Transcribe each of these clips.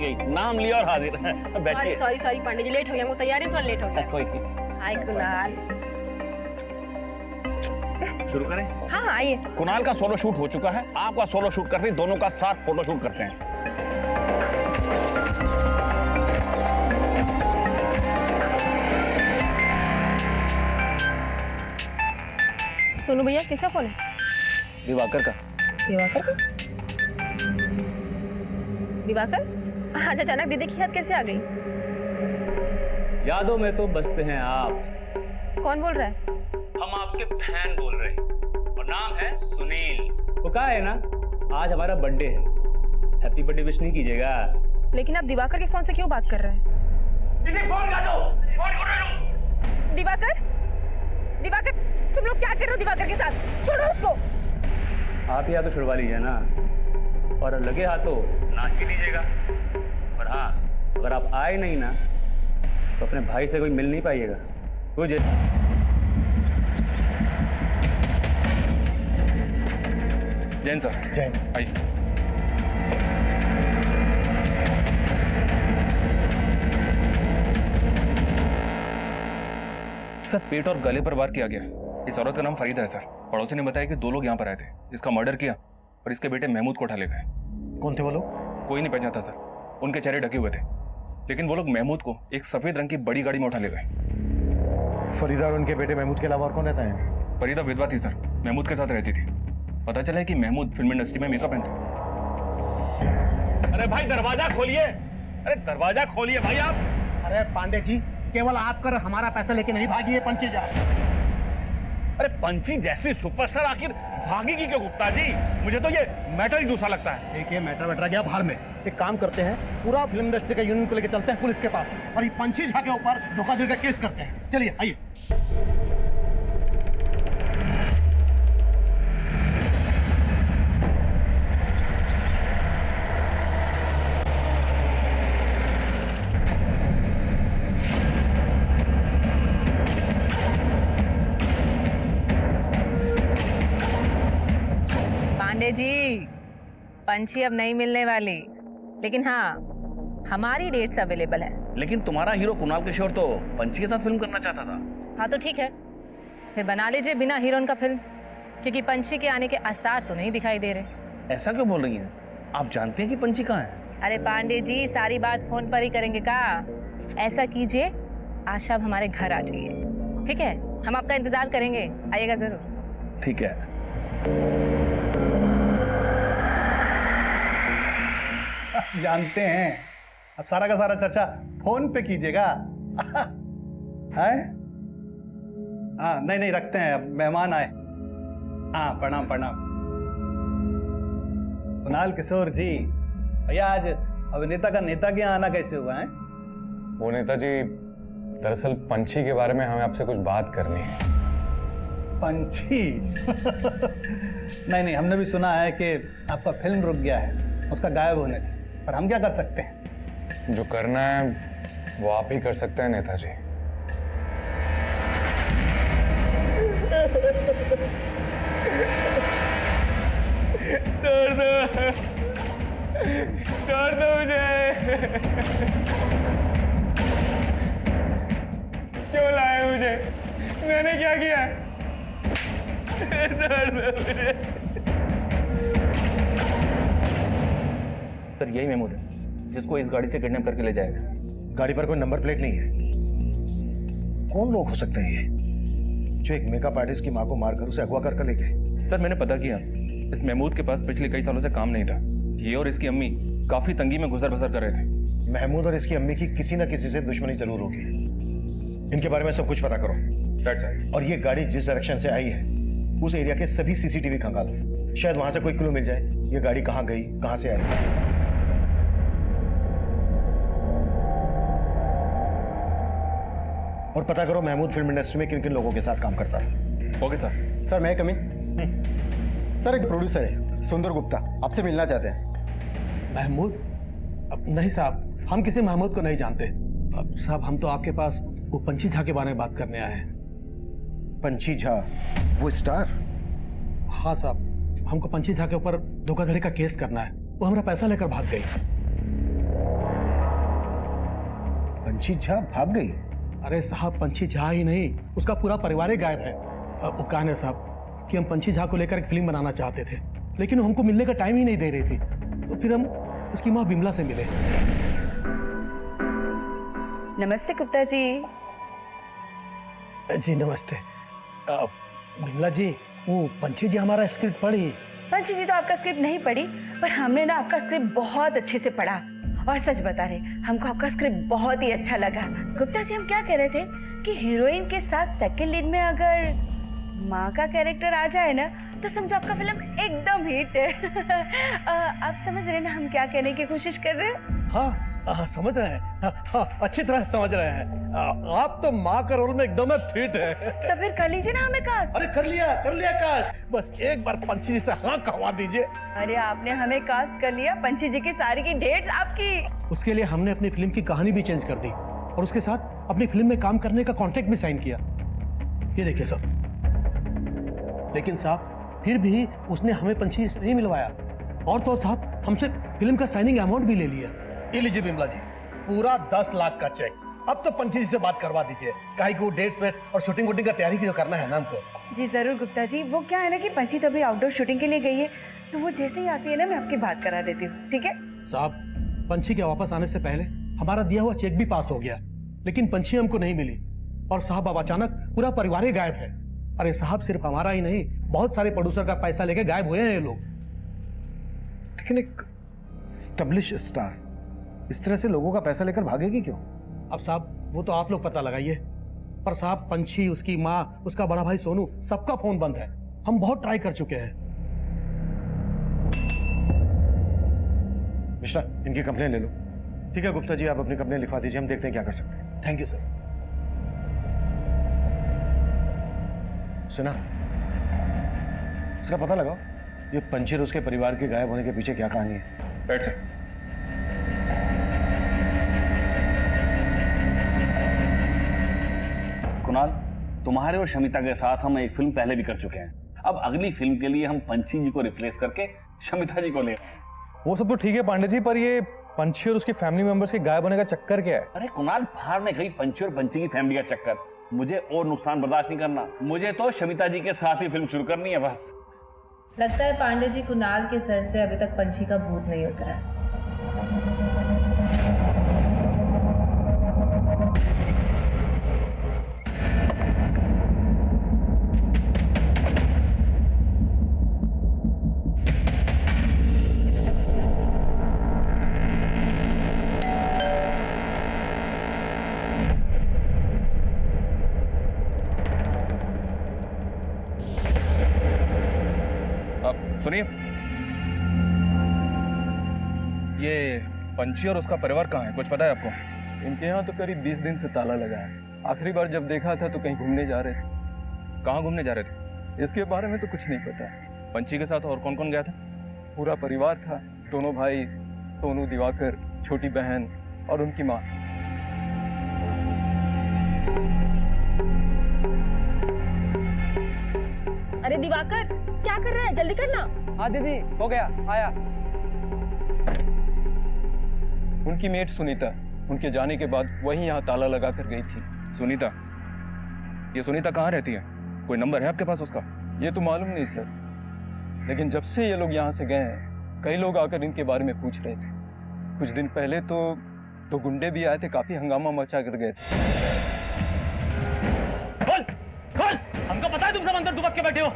गई, नाम लिया और हाजिर। बैठिए। सॉरी सॉरी पंडित जी, लेट हो गया, वो तैयारी में थोड़ा लेट हो गया। कोई नहीं। हाय कुणाल। शुरू करें? हाँ हाँ आइए। कुणाल का सोलो शूट हो चुका है, आपका सोलो शूट करते हैं, दोनों का साथ फोटो शूट करते हैं। सोनू भैया किसका फोन है? दिवाकर का। दिवाकर का? दिवाकर आज अचानक दीदी की याद कैसे आ गई? यादों में तो बसते हैं आप। कौन बोल रहा है? हम आपके फैन बोल रहे हैं और नाम है सुनील। तो कहा है ना, आज हमारा बर्थडे है, हैप्पी बर्थडे विश नहीं कीजिएगा? लेकिन आप दिवाकर के फोन से क्यों बात कर रहे हैं? दीदी फोन काटो, फोन काटो। दिवाकर, दिवाकर तुम लोग क्या कर रहे हो दिवाकर के साथ? छोड़ो उसको। आप ही तो छुड़वा लीजिए ना, और लगे हाथों नाच भी दीजिएगा। और हाँ, अगर आप आए नहीं ना तो अपने भाई से कोई मिल नहीं पाइएगा। मुझे जैन सर। जैन आइए। सर पेट और गले पर वार किया गया। इस औरत का नाम फरीदा है सर। पड़ोसी ने बताया कि 2 लोग यहाँ पर आए थे, इसका मर्डर किया और इसके बेटे महमूद को उठा ले गए। कौन थे वो लोग? कोई नहीं पहचानता सर, उनके चेहरे ढके हुए थे, लेकिन वो लोग महमूद को एक सफेद रंग की बड़ी गाड़ी में उठा ले गए। फरीदा और उनके बेटे महमूद के अलावा और कौन रहता है? फरीदा विधवा थी सर, महमूद के साथ रहती थी। पता चला है कि महमूद फिल्म इंडस्ट्री में मेकअप मैन था। अरे भाई दरवाजा खोलिए, अरे दरवाजा खोलिए भाई आप। अरे पांडे जी, केवल आप कर हमारा पैसा लेके नहीं भागिए पंची जा। अरे पंची जैसी सुपरस्टार आखिर भागेगी क्यों गुप्ता जी? मुझे तो ये मैटर ही दूसरा लगता है। देखिए मैटर गया भाड़ में। एक काम करते हैं, पूरा फिल्म इंडस्ट्री का यूनियन को लेकर चलते हैं पुलिस के पास और ये पंची झा के ऊपर धोखाधड़ी का केस करते हैं। चलिए आइए। पांडे जी, पंछी अब नहीं मिलने वाली, लेकिन हाँ हमारी डेट्स अवेलेबल है। लेकिन तुम्हारा हीरो कुणाल किशोर तो पंची के साथ फिल्म करना चाहता था। हाँ तो ठीक है, फिर बना लीजिए बिना हीरोइन का फिल्म, क्योंकि पंछी के आने के आसार तो नहीं दिखाई दे रहे। ऐसा क्यों बोल रही हैं? आप जानते हैं कि पंची कहाँ है? अरे पांडे जी, सारी बात फोन पर ही करेंगे का? ऐसा कीजिए, आज शाम हमारे घर आ जाइए, ठीक है? हम आपका इंतजार करेंगे, आइएगा जरूर। ठीक है। जानते हैं, अब सारा का सारा चर्चा फोन पे कीजिएगा। है? हाँ नहीं नहीं रखते हैं, अब मेहमान आए। हाँ प्रणाम प्रणाम। कुणाल किशोर जी, भैया आज अभिनेता का नेता के यहाँ आना कैसे हुआ है? वो नेताजी, दरअसल पंछी के बारे में हमें आपसे कुछ बात करनी है। पंछी? नहीं नहीं, हमने भी सुना है कि आपका फिल्म रुक गया है उसका गायब होने से, पर हम क्या कर सकते हैं? जो करना है वो आप ही कर सकते हैं नेताजी। छोड़ दो, छोड़ दो मुझे। क्यों लाए मुझे? मैंने क्या किया? छोड़ दो मुझे। सर यही महमूद है जिसको इस गाड़ी से किडनैप करके ले जाएगा। गाड़ी पर कोई नंबर प्लेट नहीं है। कौन लोग हो सकते हैं ये जो एक मेकअप आर्टिस्ट की मां को मारकर उसे अगवा कर ले गए? सर मैंने पता किया, इस महमूद के पास पिछले कई सालों से काम नहीं था। ये और इसकी अम्मी काफी तंगी में गुजर बसर कर रहे थे। महमूद और इसकी अम्मी की किसी ना किसी से दुश्मनी जरूर होगी। इनके बारे में सब कुछ पता करो। Right sir. और ये गाड़ी जिस डायरेक्शन से आई है उस एरिया के सभी सीसीटीवी खंगालो, शायद वहां से कोई क्लू मिल जाए ये गाड़ी कहां गई, कहां से आई। और पता करो महमूद फिल्म इंडस्ट्री में किन किन लोगों के साथ काम करता था। Okay sir. सर मैं कमी सर, एक प्रोड्यूसर है सुंदर गुप्ता, आपसे मिलना चाहते हैं। महमूद? अब नहीं साहब, हम किसी महमूद को नहीं जानते। अब साहब हम तो आपके पास वो पंछी झा के बारे में बात करने आए हैं। पंछी झा? वो स्टार? हाँ साहब, हमको पंछी झा के ऊपर धोखाधड़ी का केस करना है। वो हमारा पैसा लेकर भाग गई। पंछी झा भाग गई? अरे साहब, पंछी झा ही नहीं, उसका पूरा परिवार ही गायब है। वो कहा है साहब कि हम पंछी झा को लेकर एक फिल्म बनाना चाहते थे, लेकिन वो हमको मिलने का टाइम ही नहीं दे रही थी। तो फिर हम उसकी माँ बिमला से मिले। नमस्ते गुप्ता जी। जी नमस्ते। बिमला जी, वो पंछी जी हमारा स्क्रिप्ट पढ़ी? पंछी जी तो आपका स्क्रिप्ट नहीं पढ़ी, पर हमने ना आपका स्क्रिप्ट बहुत अच्छे से पढ़ा, और सच बता रहे, हमको आपका स्क्रिप्ट बहुत ही अच्छा लगा। गुप्ता जी, हम क्या कह रहे थे कि हीरोइन के साथ सेकंड लीड में अगर माँ का कैरेक्टर आ जाए ना, तो समझो आपका फिल्म एकदम हिट है। आप समझ रहे ना हम क्या कहने की कोशिश कर रहे हैं? हाँ, समझ रहे हैं। हाँ, अच्छी तरह समझ रहे हैं। आप तो माँ का रोल में एकदम फिट है। तो फिर कर लीजिए ना हमें कास्ट। अरे कर लिया कास्ट। बस एक बार पंछी जी से हाँ कहवा दीजिए। अरे आपने हमें कास्ट कर लिया, पंछी जी की सारी की डेट्स आपकी। उसके लिए हमने अपनी फिल्म की कहानी भी चेंज कर दी और उसके साथ अपनी फिल्म में काम करने का कॉन्ट्रैक्ट भी साइन किया। ये देखिए सब। लेकिन साहब, फिर भी उसने हमें पंछी से नहीं मिलवाया, और तो साहब हमसे फिल्म का साइनिंग अमाउंट भी ले लिया। ये लीजिए बिमला जी, पूरा 10 लाख का चेक। अब तो पंछी जी से बात करवा दीजिए, काहे को डेट्स वेट्स और शूटिंग वूटिंग का तैयारी जो करना है ना हमको। जी जरूर गुप्ता जी। वो क्या है ना कि पंछी तो अभी आउटडोर शूटिंग के लिए गई है, तो वो जैसे ही आती है ना, मैं आपकी बात करा देती हूँ, ठीक है? साहब, पंछी के वापस आने से पहले हमारा दिया हुआ चेक भी पास हो गया, लेकिन पंछी हमको नहीं मिली। और साहब, अब अचानक पूरा परिवार ही गायब है। अरे साहब, सिर्फ हमारा ही नहीं, बहुत सारे प्रोड्यूसर का पैसा लेके गायब हुए हैं ये लोग। लेकिन एक स्टैब्लिश स्टार इस तरह से लोगों का पैसा लेकर भागेगी क्यों? अब साहब, वो तो आप लोग पता लगाइए। पर साहब, पंछी, उसकी माँ, उसका बड़ा भाई सोनू, सबका फोन बंद है। हम बहुत ट्राई कर चुके हैं। मिश्रा, इनकी कंप्लेन ले लो। ठीक है गुप्ता जी, आप अपनी कंप्लेन लिखवा दीजिए, हम देखते हैं क्या कर सकते हैं। Thank you sir. सुना, इसका पता लगाओ ये पंछी और उसके परिवार के गायब होने के पीछे क्या कहानी है। बैठ से। कुणाल, तुम्हारे और शमिता के साथ हम एक फिल्म पहले भी कर चुके हैं। अब अगली फिल्म के लिए हम पंछी जी को रिप्लेस करके शमिता जी को ले रहे हैं। वो सब तो ठीक है पांडे जी, पर ये पंछी और उसके फैमिली मेंबर्स के गायब होने का चक्कर क्या है? अरे कुणाल, बाहर में गई पंछी और पंछी की फैमिली का चक्कर, मुझे और नुकसान बर्दाश्त नहीं करना। मुझे तो शमिता जी के साथ ही फिल्म शुरू करनी है बस। लगता है पांडे जी, कुणाल के सर से अभी तक पंछी का भूत नहीं उतरा है। सुनिए, ये पंछी और उसका परिवार कहाँ है, कुछ पता है आपको? इनके यहाँ तो करीब 20 दिन से ताला लगा है। आखिरी बार जब देखा था तो कहीं घूमने जा रहे थे। कहाँ घूमने जा रहे थे? इसके बारे में तो कुछ नहीं पता। पंछी के साथ और कौन कौन गया था? पूरा परिवार था, दोनों भाई, सोनू, दिवाकर, छोटी बहन और उनकी माँ। अरे दिवाकर, क्या कर रहा है? जल्दी करना। हाँ दीदी, हो गया, आया। उनकी मेट सुनीता, उनके जाने के बाद वही यहाँ ताला लगा कर गई थी। सुनीता? ये सुनीता कहाँ रहती है? कोई नंबर है आपके पास उसका? ये तो मालूम नहीं सर, लेकिन जब से ये लोग यहाँ से गए हैं, कई लोग आकर इनके बारे में पूछ रहे थे। कुछ दिन पहले तो गुंडे भी आए थे, काफी हंगामा मचा कर गए थे। खोल, खोल! हमको पता है तुम सब अंदर दुबक के बैठे हो।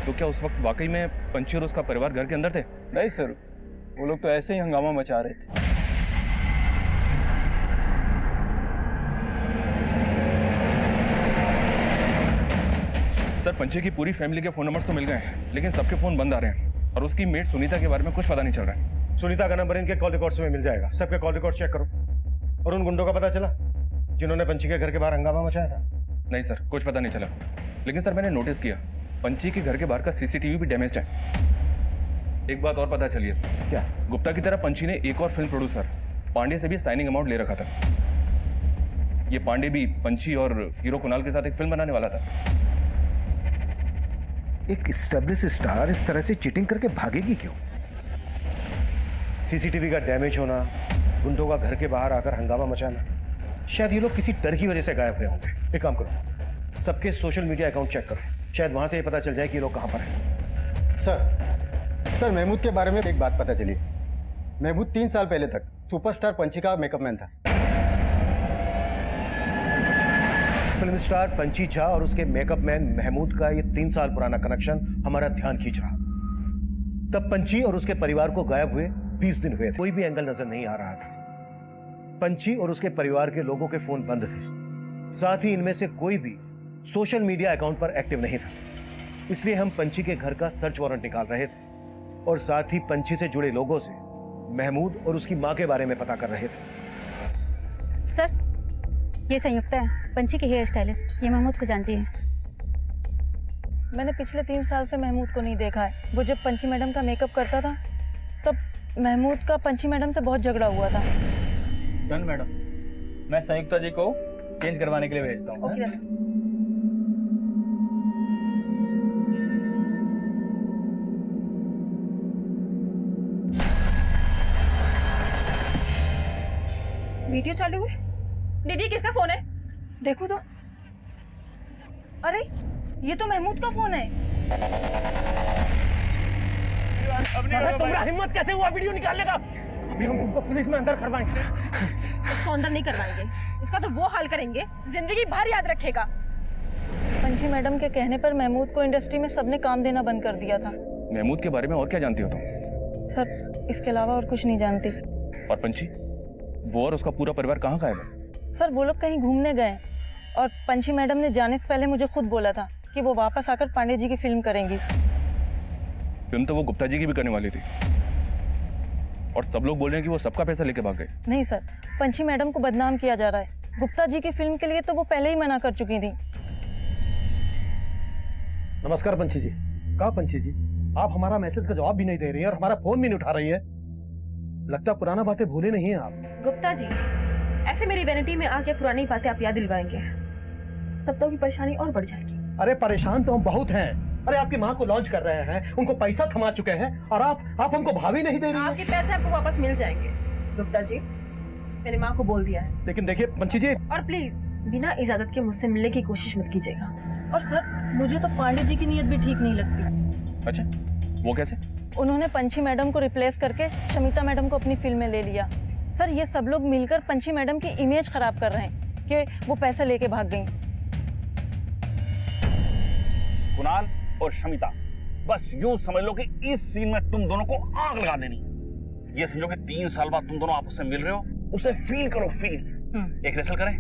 तो क्या उस वक्त वाकई में पंछी और उसका परिवार घर के अंदर थे? नहीं सर, वो लोग तो ऐसे ही हंगामा मचा रहे थे। सर, पंछी की पूरी फैमिली के फोन नंबर्स तो मिल गए हैं, लेकिन सबके फोन बंद आ रहे हैं और उसकी मेट सुनीता के बारे में कुछ पता नहीं चल रहा है। सुनीता का नंबर इनके कॉल रिकॉर्ड्स में मिल जाएगा, सबके कॉल रिकॉर्ड चेक करो। और उन गुंडों का पता चला जिन्होंने पंछी के घर के बाहर हंगामा मचाया था? नहीं सर, कुछ पता नहीं चला। लेकिन सर, मैंने नोटिस किया पंछी के घर के बाहर का सीसीटीवी भी डैमेज्ड है। एक बात और पता चली है। क्या? गुप्ता की तरह पंछी ने एक और फिल्म प्रोड्यूसर पांडे से भी साइनिंग अमाउंट ले रखा था। ये पांडे भी पंछी और हीरो कुणाल के साथ एक फिल्म बनाने वाला था। एक एस्टैब्लिश स्टार इस तरह से चीटिंग करके भागेगी क्यों? सीसीटीवी का डैमेज होना, गुंडों का घर के बाहर आकर हंगामा मचाना, शायद ये लोग किसी डर की वजह से गायब हुए होंगे। एक काम करो, सबके सोशल मीडिया अकाउंट चेक करो, शायद वहां से ये पता चल जाए कि ये लोग कहाँ पर हैं। सर महमूद के बारे में एक बात पता चली। महमूद 3 साल पहले तक सुपरस्टार पंची का मेकअप मैन था। फिल्म स्टार पंची झा और उसके मेकअप मैन महमूद का ये 3 साल पुराना कनेक्शन हमारा ध्यान खींच रहा। तब पंची और उसके परिवार को गायब हुए 20 दिन हुए थे। कोई भी एंगल नजर नहीं आ रहा था। पंची और उसके परिवार के लोगों के फोन बंद थे, साथ ही इनमें से कोई भी सोशल मीडिया अकाउंट पर एक्टिव नहीं था। इसलिए हम पंची के घर का सर्च वारंट निकाल रहे थे और साथ ही पंची से जुड़े लोगों से महमूद और उसकी मां के बारे में पता कर रहे थे। सर, ये संयुक्ता है, पंची की हेयर स्टाइलिस्ट। ये महमूद को जानती है। मैंने पिछले 3 साल से महमूद को नहीं देखा है। वो जब पंची मैडम का मेकअप करता था तब महमूद का पंची मैडम से बहुत झगड़ा हुआ था। डन मैडम, मैं संयुक्ता जी को चेंज करवाने के लिए भेजता हूँ। ओके वीडियो चालू है। दीदी किसका फोन है? देखो तो। अरे ये तो महमूद का फोन है। तुम्हारा हिम्मत कैसे हुआ वीडियो निकालने का? अभी हम तुमको पुलिस में अंदर करवाएंगे। इसको अंदर नहीं करवाएंगे, इसका तो वो हाल करेंगे जिंदगी भर याद रखेगा। पंची मैडम के कहने पर महमूद को इंडस्ट्री में सबने काम देना बंद कर दिया था। महमूद के बारे में और क्या जानती हो तुम? सर, इसके अलावा और कुछ नहीं जानती। और पंची, वो और उसका पूरा परिवार कहाँ गायब है? सर, वो लोग कहीं घूमने गए और पंची मैडम ने जाने से पहले मुझे खुद बोला था कि वो वापस आकर पांडे जी की फिल्म करेंगी। फिल्म तो वो गुप्ता जी की भी करने वाली थी और सब लोग बोल रहे हैं कि वो सबका पैसा लेके भाग गए। नहीं सर, पंची मैडम को बदनाम किया जा रहा है। गुप्ता जी की फिल्म के लिए तो वो पहले ही मना कर चुकी थी। नमस्कार पंची जी। कहा पंची जी, आप हमारा मैसेज का जवाब भी नहीं दे रही हैं और हमारा फोन भी नहीं उठा रही है। लगता है पुराना बातें भूले नहीं हैं आप। गुप्ता जी, ऐसे मेरी वैनिटी में आके पुरानी बातें आप याद दिलवाएंगे, तब तो की परेशानी और बढ़ जाएगी। अरे परेशान तो हम बहुत हैं। अरे आपकी माँ को लॉन्च कर रहे हैं, उनको पैसा थमा चुके हैं और आप हमको भाभी नहीं दे रही हैं। आपके पैसे आपको वापस मिल जाएंगे गुप्ता जी, मैंने माँ को बोल दिया है। लेकिन देखिए पंची जी, और प्लीज बिना इजाजत के मुझसे मिलने की कोशिश मत कीजिएगा। और सर, मुझे तो पांडे जी की नीयत भी ठीक नहीं लगती। अच्छा, वो कैसे? उन्होंने पंची मैडम को रिप्लेस करके शमिता मैडम को अपनी फिल्म में ले लिया। सर, ये सब लोग मिलकर पंची मैडम की इमेज खराब कर रहे हैं कि वो पैसे लेके भाग गई। कुणाल और शमिता, बस यूं समझ लो कि इस सीन में तुम दोनों को आग लगा देनी है। ये समझो कि 3 साल बाद तुम दोनों आपस में मिल रहे हो, उसे फील करो, फील। एक रेसल करें?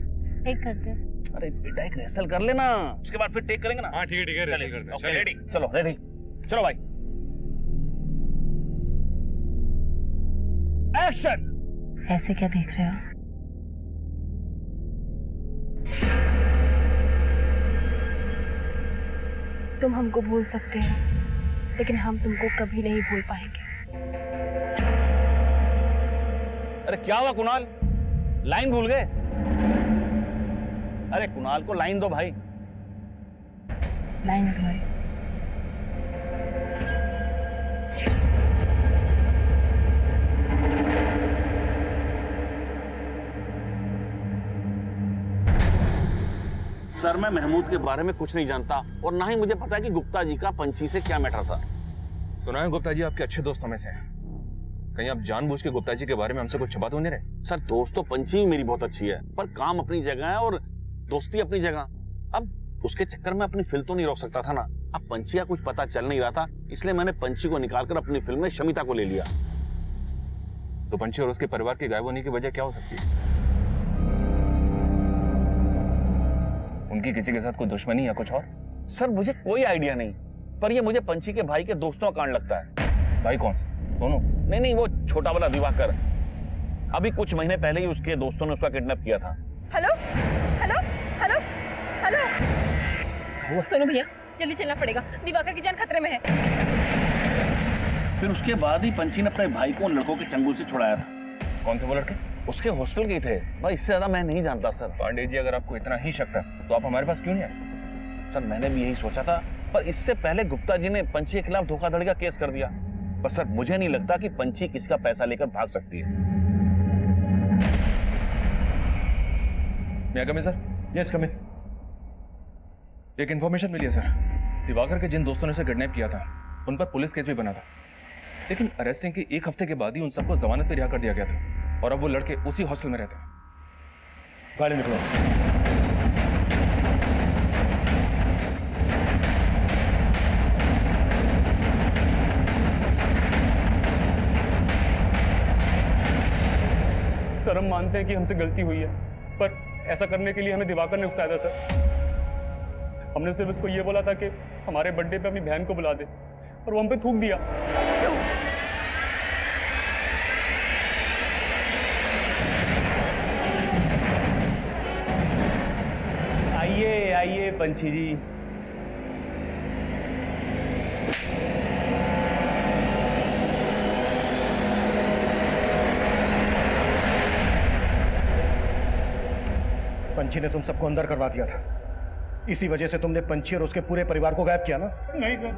एक करते हैं। अरे बेटा, एक रेसल कर लेना, उसके बाद फिर टेक करेंगे ना। हाँ ठीक है, चलिए, ओके, रेडी? चलो रेडी, चलो भाई, एक्शन। ऐसे क्या देख रहे हो? तुम हमको भूल सकते हो, लेकिन हम तुमको कभी नहीं भूल पाएंगे। अरे क्या हुआ कुणाल, लाइन भूल गए? अरे कुणाल को लाइन दो भाई। लाइन है तुम्हारी। सर, मैं महमूद के बारे में कुछ नहीं जानता और ना ही मुझे पता है कि गुप्ता जी का पंची से क्या मैटर था। सुना है गुप्ता जी आपके अच्छे दोस्तों में से हैं। कहीं आप जानबूझ के गुप्ता जी के बारे में हमसे कुछ छुपा तो नहीं रहे? सर, दोस्त तो पंची भी मेरी बहुत अच्छी है, पर काम अपनी जगह है और दोस्ती अपनी जगह। अब उसके चक्कर में अपनी फिल्म तो नहीं रोक सकता था ना। अब पंची का कुछ पता चल नहीं रहा था, इसलिए मैंने पंची को निकालकर अपनी फिल्म में शमिता को ले लिया। तो पंची और उसके परिवार के गायब होने की वजह क्या हो सकती है? उनकी किसी के साथ कोई दुश्मनी या कुछ और? सर, मुझे कोई आइडिया नहीं, पर ये मुझे पंची के भाई के दोस्तों का कांड लगता है। भाई कौन? दोनों? नहीं, वो छोटा वाला दिवाकर। अभी कुछ महीने पहले ही उसके दोस्तों ने उसका किडनैप किया था। हेलो हेलो हेलो हेलो, सुनो भैया, जल्दी चलना पड़ेगा, दिवाकर की जान खतरे में है। फिर उसके बाद ही पंची ने अपने भाई को उन लड़कों के चंगुल से छुड़ाया था। कौन थे वो लड़के? उसके हॉस्टल के थे भाई, इससे ज्यादा मैं नहीं जानता सर। पांडे जी, अगर आपको इतना ही शक था तो आप हमारे पास क्यों नहीं आए? सर, मैंने भी यही सोचा था, पर इससे पहले गुप्ता जी ने पंची के खिलाफ धोखाधड़ी का केस कर दिया। पर सर मुझे नहीं लगता कि पंची किसी का पैसा लेकर भाग सकती है। मैं कम सर। यस कम इन। एक इन्फॉर्मेशन मिली है सर, दिवाकर के जिन दोस्तों ने उसे किडनैप किया था उन पर पुलिस केस भी बना था, लेकिन अरेस्टिंग के 1 हफ्ते के बाद ही उन सबको जमानत पर रिहा कर दिया गया था और अब वो लड़के उसी हॉस्टल में रहते हैं। गाड़ी निकलो। सर हम मानते हैं कि हमसे गलती हुई है, पर ऐसा करने के लिए हमें दिवाकर ने उकसाया था सर। हमने सिर्फ उसको ये बोला था कि हमारे बर्थडे पे अपनी बहन को बुला दे, और वो हम पे थूक दिया। आइए आइए पंछी जी। पंछी ने तुम सबको अंदर करवा दिया था, इसी वजह से तुमने पंछी और उसके पूरे परिवार को गायब किया ना? नहीं सर,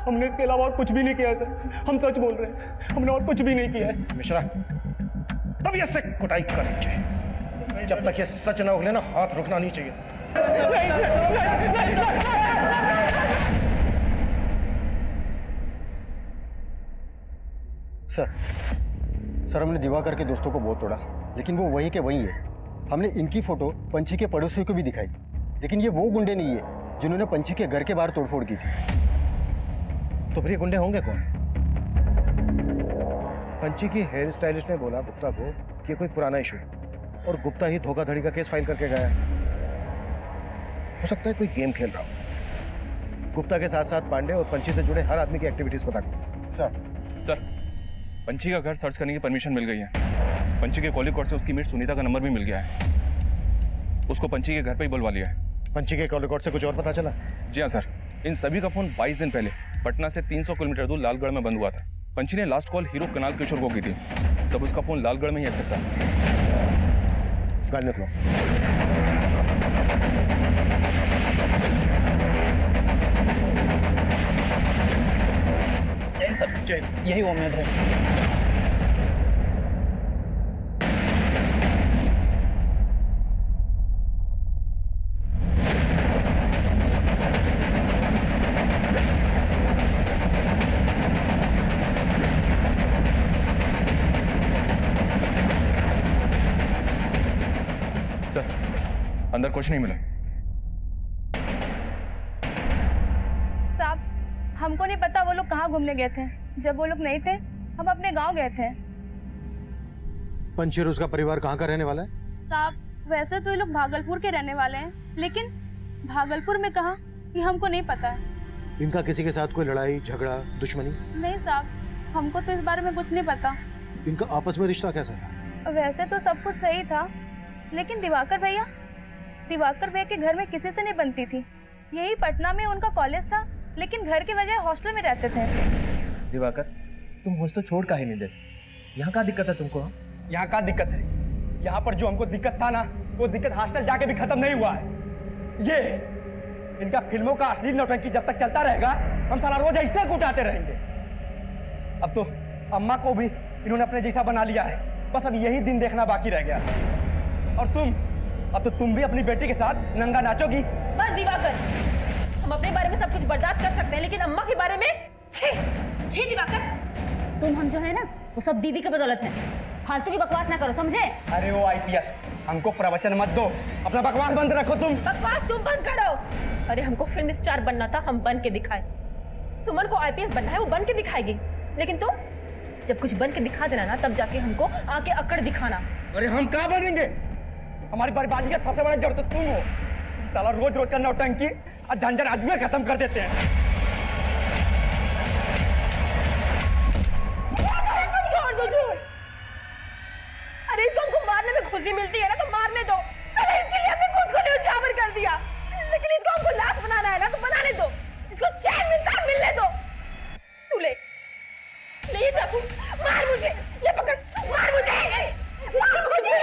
हमने इसके अलावा और कुछ भी नहीं किया है सर, हम सच बोल रहे हैं, हमने और कुछ भी नहीं किया है। मिश्रा, तबीयत से कुटाई करनी चाहिए, जब तक ये सच ना उगले ना हाथ रुकना नहीं चाहिए। सर हमने दिवाकर के दोस्तों को बहुत तोड़ा, लेकिन वो वहीं के वहीं है। हमने इनकी फोटो पंछी के पड़ोसियों को भी दिखाई, लेकिन ये वो गुंडे नहीं है जिन्होंने पंछी के घर के बाहर तोड़फोड़ की थी। तो फिर ये गुंडे होंगे कौन? पंछी की हेयर स्टाइलिस्ट ने बोला गुप्ता को कि ये कोई पुराना इशू है, और गुप्ता ही धोखाधड़ी का केस फाइल करके गया है। हो सकता है कोई गेम खेल रहा हो। गुप्ता के साथ साथ पांडे और पंछी से जुड़े हर आदमी की एक्टिविटीज पता करो। सर पंछी का घर सर्च करने की परमिशन मिल गई है। पंछी के कॉलिंग कोड से उसकी मीट सुनीता का नंबर भी मिल गया है। उसको पंछी के घर पे ही बुलवा लिया है। पंछी के कॉलिंग कोड से कुछ और पता चला? जी हाँ सर, इन सभी का फोन 22 दिन पहले पटना से 300 किलोमीटर दूर लालगढ़ में बंद हुआ था। पंछी ने लास्ट कॉल हीरो कनाल किशोर को की थी, तब उसका फोन लालगढ़ में ही एक्टिव था। गाड़ी निकलो। सर यही उम्मीद है। सर अंदर कुछ नहीं मिला। साहब हमको नहीं पता वो लोग कहाँ घूमने गए थे। जब वो लोग नहीं थे हम अपने गांव गए थे। पंछी और उसका परिवार कहाँ का रहने वाला है? साहब वैसे तो ये लोग भागलपुर के रहने वाले हैं, लेकिन भागलपुर में कहाँ ये हमको नहीं पता है। इनका किसी के साथ कोई लड़ाई झगड़ा दुश्मनी? नहीं साहब, हमको तो इस बारे में कुछ नहीं पता। इनका आपस में रिश्ता कैसा था? वैसे तो सब कुछ सही था, लेकिन दिवाकर भैया के घर में किसी से नहीं बनती थी। यही पटना में उनका कॉलेज था, लेकिन घर के बजाय हॉस्टल में रहते थे। दिवाकर तुम हॉस्टल छोड़ का ही नहीं देते? यहाँ का दिक्कत है तुमको? यहाँ का दिक्कत है? यहाँ पर जो हमको दिक्कत था ना, वो दिक्कत हॉस्टल जाके भी खत्म नहीं हुआ है। ये इनका फिल्मों का अश्लील नौटंकी जब तक चलता रहेगा, हम साला रोज ऐसे कुटाते रहेंगे। अब तो अम्मा को भी इन्होंने अपने जैसा बना लिया है, बस अब यही दिन देखना बाकी रह गया। और अब तो तुम भी अपनी बेटी के साथ नंगा नाचोगी। बस दिवाकर, हम अपने बारे में सब कुछ बर्दाश्त कर सकते हैं, लेकिन अम्मा के बारे में छी दिवाकर, तुम हम जो है ना वो सब दीदी की बदौलत है। फालतू की बकवास ना करो, समझे? अरे वो आईपीएस, हमको प्रवचन मत दो, अपना बकवास बंद रखो। बकवास तुम बंद करो। अरे हमको फिल्म स्टार बनना था, हम बन के दिखाए। सुमन को आईपीएस बनना है, वो बन के दिखाएगी, लेकिन तुम जब कुछ बन के दिखा देना ना, तब जाके हमको आके अकड़ दिखाना। अरे हम कहाँ बनेंगे? हमारी बर्बादी का सबसे बड़ा जड़ तो तुम हो। साला रोज रोज का नौटंकी और झंझट आज में खत्म कर देते हैं। अरे इसको हमको मारने में खुशी मिलती है ना, तो मारने दो। अरे इसके लिए हमने खुद को न्यौछावर कर दिया, लेकिन इसको हमको लाश बनाना है ना, तो बनाने दो। इसको चैन मिलता है, मिलने दो। तू ले ये चाकू, मार मुझे, ये पकड़, मार मुझे, मार मुझे।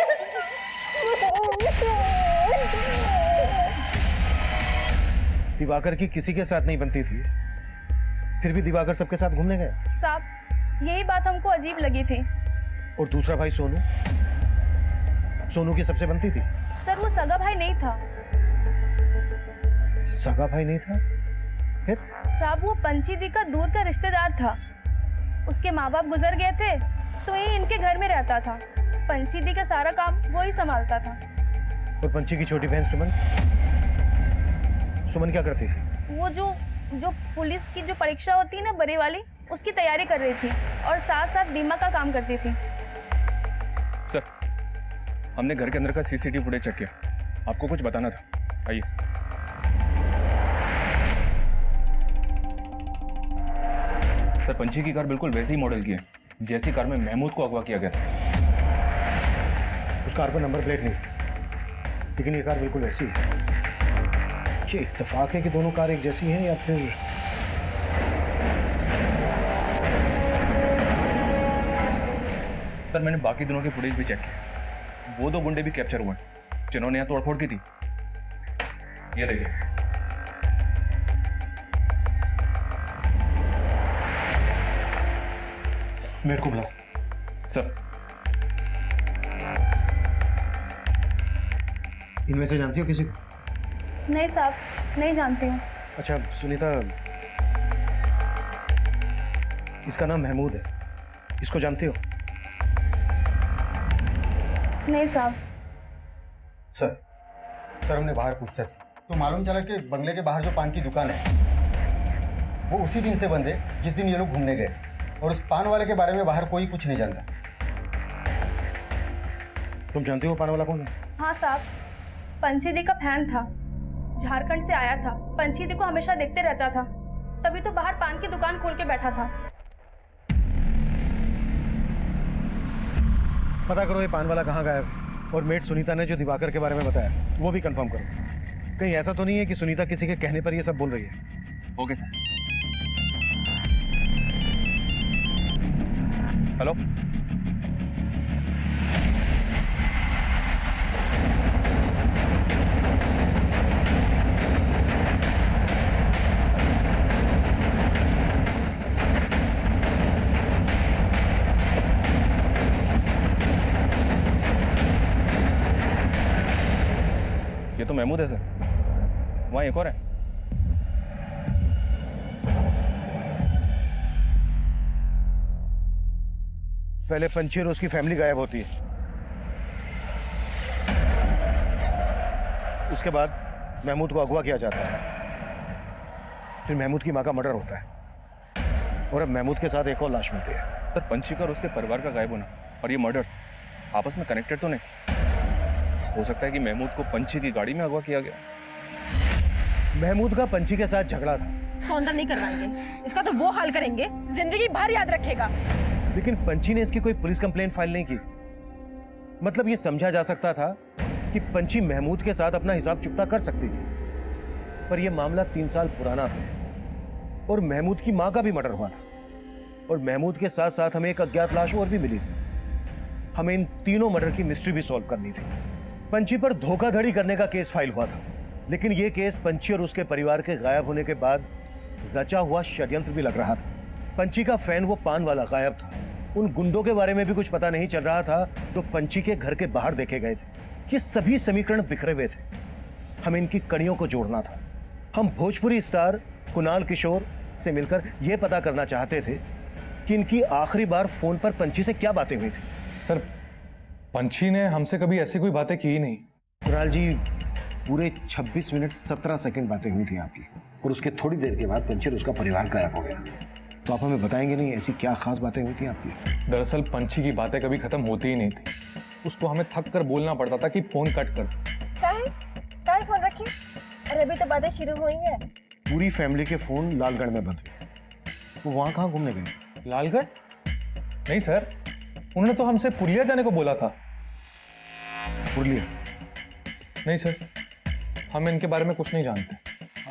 दिवाकर की किसी के साथ नहीं बनती थी, फिर भी दिवाकर सबके साथ घूमने गए। साहब यही बात हमको अजीब लगी थी। और दूसरा भाई सोनू, सोनू की सबसे बनती थी। सर वो सगा भाई नहीं था। सगा भाई नहीं था? फिर? साहब वो पंची दी का दूर का रिश्तेदार था। उसके माँ बाप गुजर गए थे तो ये इनके घर में रहता था। पंची दी का सारा काम वो ही संभालता था। और पंची की छोटी बहन सुमन, सुमन क्या करती थी? वो जो पुलिस की जो परीक्षा होती है ना, बड़ी वाली, उसकी तैयारी कर रही थी और साथ साथ बीमा का काम करती थी। सर, हमने घर के अंदर का सीसीटीवी फुटेज चेक किया, आपको कुछ बताना था, आइए। सर, पंची की कार बिल्कुल वैसी मॉडल की है जैसी कार में महमूद को अगवा किया गया था। उस कार पर नंबर प्लेट नहीं, लेकिन ये कार बिल्कुल वैसी है। ये इत्तेफाक है कि दोनों कार एक जैसी हैं या फिर सर, मैंने बाकी दोनों के फुटेज भी चेक किया, वो 2 गुंडे भी कैप्चर हुए जिन्होंने यहाँ तोड़फोड़ की थी। ये देखिए, मेरे को बुलाओ। सर, इनमें से जानती हो किसी को? नहीं साहब, नहीं जानती हूँ। अच्छा सुनीता, इसका नाम महमूद है, इसको जानती हो? नहीं साहब। सर, हमने बाहर पूछताछ की तो मालूम चला कि बंगले के बाहर जो पान की दुकान है वो उसी दिन से बंद है जिस दिन ये लोग घूमने गए, और उस पान वाले के बारे में बाहर कोई कुछ नहीं जानता। तुम जानती हो पान वाला कौन है? हाँ साहब, पंची दी का फैन था, झारखंड से आया था, पंची दी को हमेशा देखते रहता था, तभी तो बाहर पान की दुकान खोल के बैठा था। पता करो ये पान वाला कहाँ गायब है, और मेट सुनीता ने जो दिवाकर के बारे में बताया वो भी कंफर्म करो। कहीं ऐसा तो नहीं है कि सुनीता किसी के कहने पर ये सब बोल रही है? Okay sir. हेलो, ये तो महमूद है सर, वहाँ एक और है। पहले पंची और उसकी फैमिली गायब होती है, उसके बाद महमूद को अगवा किया जाता है, फिर महमूद की मां का मर्डर होता है, और अब महमूद के साथ एक और लाश मिलती है। सर, पंची का और उसके परिवार का गायब होना और ये मर्डर्स आपस में कनेक्टेड तो नहीं? हो सकता है कि महमूद को पंची की गाड़ी में अगवा किया गया। महमूद का पंची के साथ झगड़ा था। अंदर नहीं करवाएंगे, इसका तो वो हाल करेंगे जिंदगी भर याद रखेगा। लेकिन पंची ने इसकी कोई पुलिस कंप्लेंट फाइल नहीं की। मतलब ये समझा जा सकता था कि पंची महमूद के साथ अपना हिसाब चुकता कर सकती थी, पर यह मामला 3 साल पुराना था और महमूद की मां का भी मर्डर हुआ था, और महमूद के साथ साथ हमें एक अज्ञात लाश और भी मिली थी। हमें इन तीनों मर्डर की मिस्ट्री भी सॉल्व करनी थी। पंची पर धोखाधड़ी करने का केस फाइल हुआ था, लेकिन यह केस पंची और उसके परिवार के गायब होने के बाद रचा हुआ षड्यंत्र भी लग रहा था। पंची का फैन वो पान वाला गायब था, उन गुंडों के बारे में भी कुछ पता नहीं चल रहा था जो पंची के घर के बाहर देखे गए थे। ये सभी समीकरण बिखरे हुए थे, हमें इनकी कड़ियों को जोड़ना था। हम भोजपुरी स्टार कुणाल किशोर से मिलकर यह पता करना चाहते थे कि इनकी आखिरी बार फोन पर पंची से क्या बातें हुई थी। सर, पंची ने हमसे कभी ऐसी कोई बातें की ही नहीं। कुणाल जी, पूरे 26 मिनट 17 सेकंड बातें हुई थी आपकी, और उसके थोड़ी देर के बाद पंची और उसका परिवार गायब हो गया। तो आप हमें बताएंगे नहीं ऐसी क्या खास बातें हुई थी आपकी? दरअसल पंची की बातें कभी खत्म होती ही नहीं थी, उसको हमें थक कर बोलना पड़ता था कि फोन कट कर। काहे फोन रखी? अरे अभी तो बातें शुरू हुई हैं। पूरी फैमिली के फोन लालगढ़ में बंद हुए। वो वहां कहाँ घूमने गए? लालगढ़? नहीं सर, उन्होंने तो हमसे पुरलिया जाने को बोला था। पुरलिया? नहीं सर, हम इनके बारे में कुछ नहीं जानते।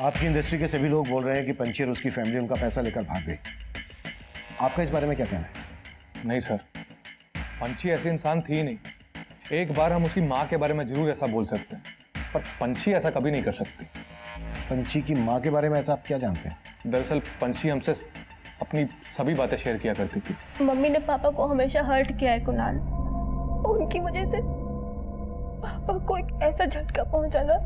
आपकी इंडस्ट्री के सभी लोग बोल रहे हैं कि पंची और उसकी फैमिली उनका पैसा लेकर भाग गई। आपका इस बारे में क्या कहना है? नहीं सर, पंची ऐसी इंसान थी ही नहीं। एक बार हम उसकी माँ के बारे में जरूर ऐसा बोल सकते हैं, पर पंची ऐसा कभी नहीं कर सकती। पंची की माँ के बारे में ऐसा आप क्या जानते हैं? दरअसल पंची अपनी सभी बातें शेयर किया करती थी। मम्मी ने पापा को हमेशा हर्ट किया है कुणाल। उनकी वजह से पापा को एक ऐसा झटका पहुंचा ना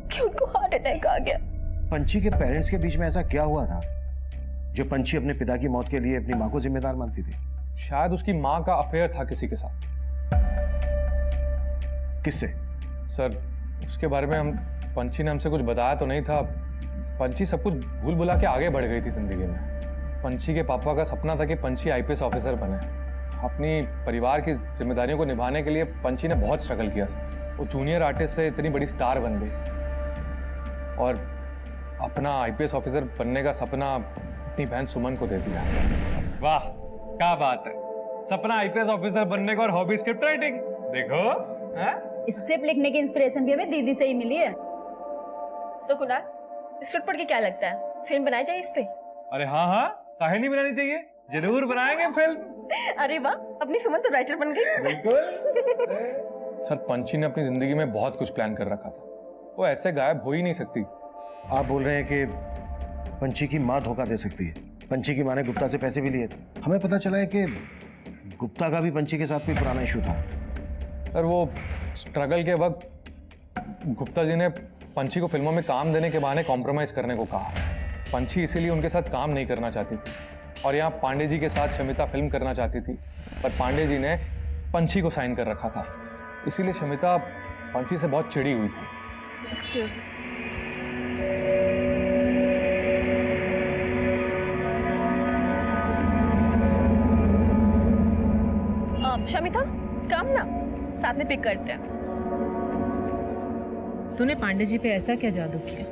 कि उनको हार्ट अटैक आ गया। पंची के पेरेंट्स के बीच में ऐसा क्या हुआ था जो पंची अपने पिता की मौत के लिए अपनी माँ को जिम्मेदार मानती थी? शायद उसकी माँ का अफेयर था किसी के साथ। किससे? सर उसके बारे में पंची ने हमसे कुछ बताया तो नहीं था। पंची सब कुछ भूल भुला के आगे बढ़ गई थी जिंदगी में। पंची के पापा का सपना था कि पंची आईपीएस ऑफिसर बने। अपनी परिवार की जिम्मेदारियों को निभाने के लिए पंची ने बहुत स्ट्रगल किया था। वो जूनियर आर्टिस्ट से इतनी बड़ी स्टार बन गई और अपना आईपीएस ऑफिसर बनने का सपना अपनी बहन सुमन को दे दिया। वाह क्या बात है, सपना आईपीएस ऑफिसर बनने का और हॉबी स्क्रिप्ट राइटिंग। देखो स्क्रिप्ट लिखने की इंस्पिरेशन भी हमें दीदी से ही मिली है। तो कुणाल, स्क्रिप्ट पढ़ के क्या लगता है, फिल्म बनाई जाए इस पे? अरे हाँ हाँ, काहे नहीं बनानी चाहिए, जरूर बनाएंगे फिल्म। अरे वाह, अपनी सुमन तो राइटर बन गई। बिल्कुल। सर पंची ने अपनी जिंदगी में बहुत कुछ प्लान कर रखा था, वो ऐसे गायब हो ही नहीं सकती। आप बोल रहे हैं कि पंची की माँ धोखा दे सकती है? पंची की माँ ने गुप्ता से पैसे भी लिए थे। हमें पता चला है कि गुप्ता का भी पंची के साथ कोई पुराना इशू था। सर वो स्ट्रगल के वक्त गुप्ता जी ने पंची को फिल्मों में काम देने के बहाने कॉम्प्रोमाइज करने को कहा। पंची इसीलिए उनके साथ काम नहीं करना चाहती थी और यहाँ पांडे जी के साथ शमिता फिल्म करना चाहती थी, पर पांडे जी ने पंची को साइन कर रखा था। इसीलिए शमिता पंची से बहुत चिड़ी हुई थी। Excuse me. शमिता, काम ना साथ में पिक करते हैं। तूने पांडे जी पे ऐसा क्या जादू किया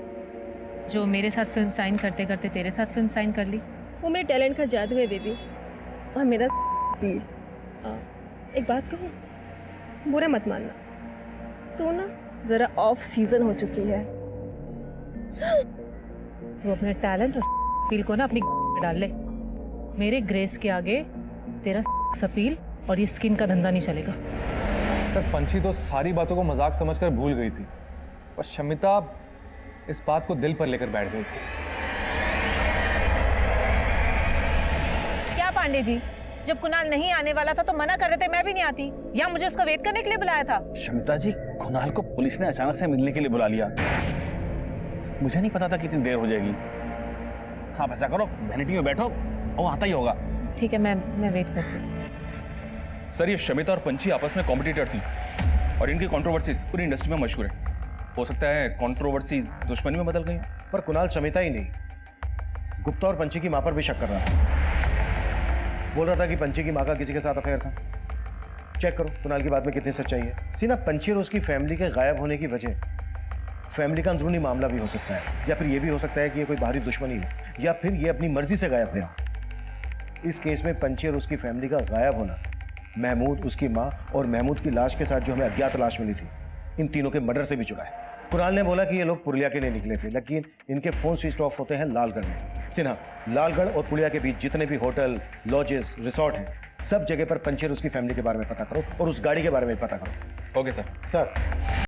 जो मेरे साथ फिल्म साइन करते करते तेरे साथ फिल्म साइन कर ली? वो मेरे टैलेंट का जादू है बेबी, और मेरा दिल। एक बात कहूँ, बुरा मत मानना, तू ना जरा ऑफ सीजन हो चुकी है। तू अपने टैलेंट और अपील को ना अपनी में डाल ले। मेरे ग्रेस के आगे तेरा अपील और ये स्किन का धंधा नहीं चलेगा। तक पंची तो सारी बातों को मजाक समझकर भूल गई थी, और शमिता इस बात को दिल पर लेकर बैठ गई थी। क्या पांडे जी, जब कुणाल नहीं आने वाला था तो मना कर देते, मैं भी नहीं आती, या मुझे उसका वेट करने के लिए बुलाया था? शमिता जी, कुणाल को पुलिस ने अचानक से मिलने के लिए बुला लिया। मुझे नहीं पता था कितनी देर हो जाएगी। आप ऐसा करो, वैनिटी में बैठो, वो आता ही होगा। ठीक है, मैं वेट करती हूँ। सर ये शमिता और पंची आपस में कॉम्पिटिटर थी और इनकी कंट्रोवर्सीज पूरी इंडस्ट्री में मशहूर है। हो सकता है कंट्रोवर्सीज दुश्मनी में बदल गई। पर कुणाल शमिता ही नहीं, गुप्ता और पंची की माँ पर भी शक कर रहा था। बोल रहा था कि पंची की माँ का किसी के साथ अफेयर था। चेक करो कुणाल की बात में कितनी सच्चाई है। सीना, पंची और उसकी फैमिली के गायब होने की वजह फैमिली का अंदरूनी मामला भी हो सकता है, या फिर यह भी हो सकता है कि ये कोई बाहरी दुश्मनी हो, या फिर ये अपनी मर्जी से गायब रहा। इस केस में पंची और उसकी फैमिली का गायब होना महमूद, उसकी माँ और महमूद की लाश के साथ जो हमें अज्ञात लाश मिली थी, इन तीनों के मर्डर से भी जुड़ा है। कुणाल ने बोला कि ये लोग पुलिया के लिए निकले थे, लेकिन इनके फोन स्विच ऑफ होते हैं लालगढ़ में। सिन्हा, लालगढ़ और पुलिया के बीच जितने भी होटल, लॉजेस, रिसोर्ट हैं, सब जगह पर पंची और उसकी फैमिली के बारे में पता करो और उस गाड़ी के बारे में पता करो। Okay sir. सर